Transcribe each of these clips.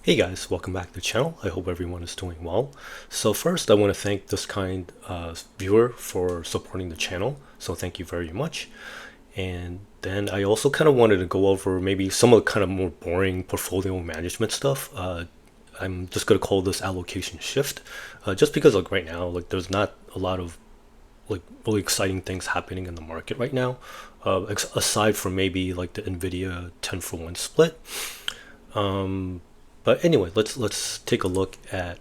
Hey guys, welcome back to the channel. I hope everyone is doing well. So first, I want to thank this kind viewer for supporting the channel. So thank you very much. And then I also kind of wanted to go over maybe some of the kind of more boring portfolio management stuff. I'm just going to call this allocation shift, just because like right now, like there's not a lot of like really exciting things happening in the market right now, aside from maybe like the Nvidia 10-for-1 split. But anyway, let's take a look at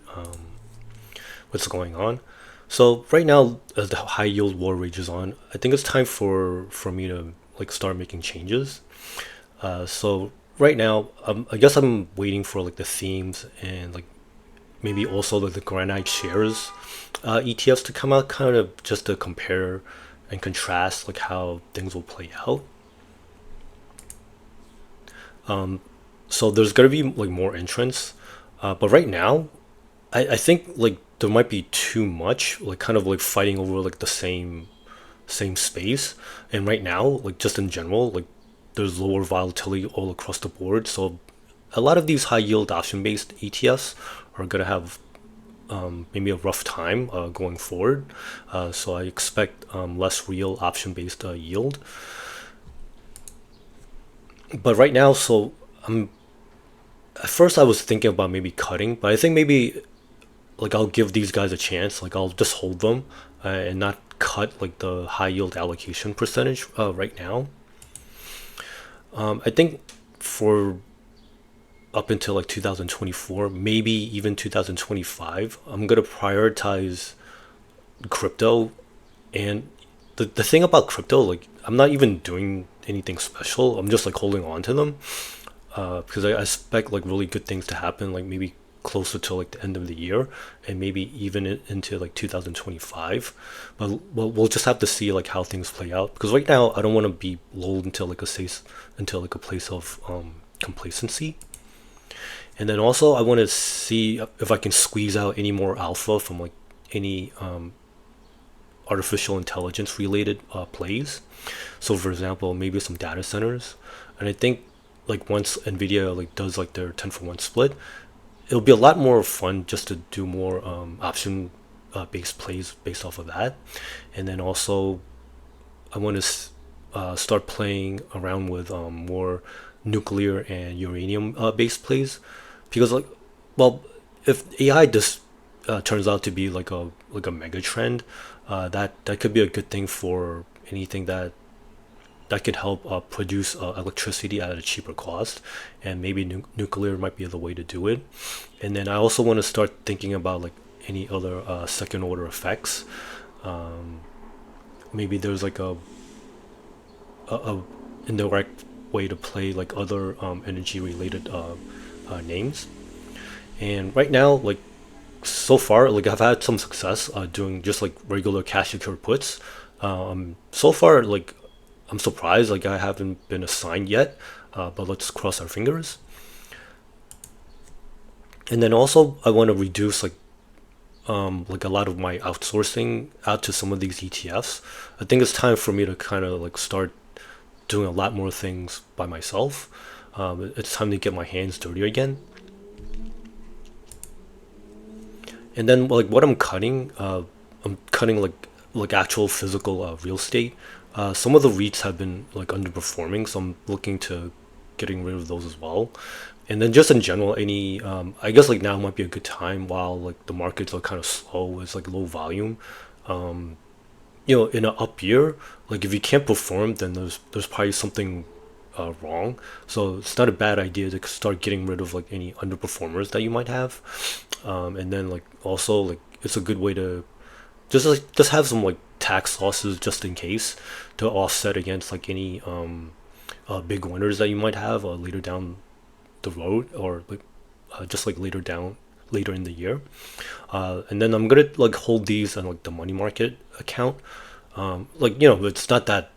what's going on. So right now, as the high yield war rages on, I think it's time for me to like start making changes. So right now, I guess I'm waiting for like the themes and like maybe also like the Granite shares ETFs to come out, kind of just to compare and contrast like how things will play out. So there's gonna be like more entrants, but right now I think like there might be too much like kind of like fighting over like the same space. And right now, like just in general, like there's lower volatility all across the board. So a lot of these high yield option based ETFs are gonna have maybe a rough time going forward. So I expect less real option based yield. But right now, so at first I was thinking about maybe cutting, but I think maybe like I'll give these guys a chance. Like I'll just hold them and not cut like the high yield allocation percentage right now. I think for up until like 2024, maybe even 2025, I'm gonna prioritize crypto. And the thing about crypto, like I'm not even doing anything special. I'm just like holding on to them because I expect like really good things to happen, like maybe closer to like the end of the year and maybe even into like 2025. But we'll just have to see like how things play out, because right now I don't want to be lulled into like a safe into like a place of complacency. And then also I want to see if I can squeeze out any more alpha from like any artificial intelligence related plays. So for example, maybe some data centers. And I think like once Nvidia like does like their 10-for-1 split, it'll be a lot more fun just to do more option based plays based off of that. And then also I want to start playing around with more nuclear and uranium based plays, because like, well, if AI just turns out to be like a mega trend, that could be a good thing for anything that could help produce electricity at a cheaper cost. And maybe nuclear might be the way to do it. And then I also want to start thinking about like any other second order effects. Maybe there's like a indirect way to play like other energy related names. And right now, like so far, like I've had some success doing just like regular cash secured puts. So far, like I'm surprised like I haven't been assigned yet, but let's cross our fingers. And then also I want to reduce like a lot of my outsourcing out to some of these ETFs. I think it's time for me to kind of like start doing a lot more things by myself. It's time to get my hands dirty again. And then like what I'm cutting like actual physical real estate. Some of the REITs have been like underperforming, so I'm looking to getting rid of those as well. And then just in general, any I guess like now might be a good time while like the markets are kind of slow, it's like low volume. In an up year, like if you can't perform, then there's probably something wrong. So it's not a bad idea to start getting rid of like any underperformers that you might have. And then like also like it's a good way to just have some like tax losses just in case, to offset against like any big winners that you might have later down the road, or like just like later in the year. And then I'm gonna like hold these on like the money market account. Like it's not that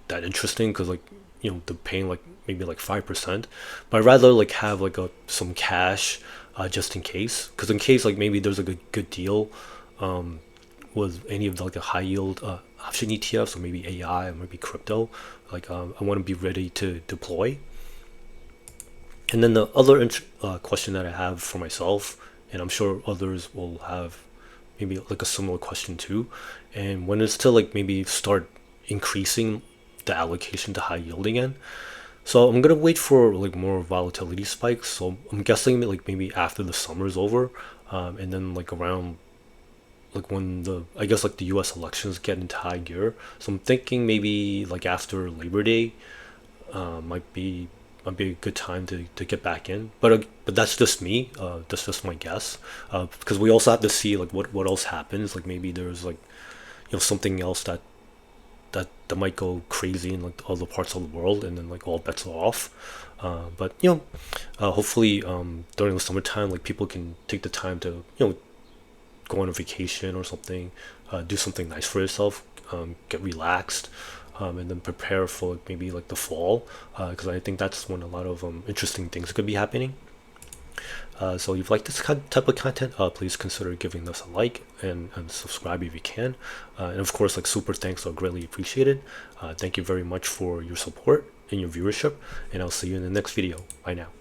interesting, because like they're paying like maybe like 5%, but I'd rather like have like some cash just in case, because in case like maybe there's like a good deal with any of the, like the high yield option ETFs, or maybe AI, or maybe crypto. Like I want to be ready to deploy. And then the other question that I have for myself, and I'm sure others will have maybe like a similar question too, and when it's to like maybe start increasing the allocation to high yield again. So I'm gonna wait for like more volatility spikes. So I'm guessing that like maybe after the summer's over, and then like around like when the I guess like the U.S. elections get into high gear. So I'm thinking maybe like after Labor Day, might be a good time to get back in. But that's just me. That's just my guess. Because we also have to see like what else happens. Like maybe there's like something else that might go crazy in like other parts of the world, and then like all bets are off. But hopefully during the summertime, like people can take the time to go on a vacation or something, do something nice for yourself, get relaxed, and then prepare for like, maybe like the fall, because I think that's when a lot of interesting things could be happening. So if you like this type of content, please consider giving us a like and subscribe if you can. And of course, like super thanks are greatly appreciated. Thank you very much for your support and your viewership, and I'll see you in the next video. Bye now.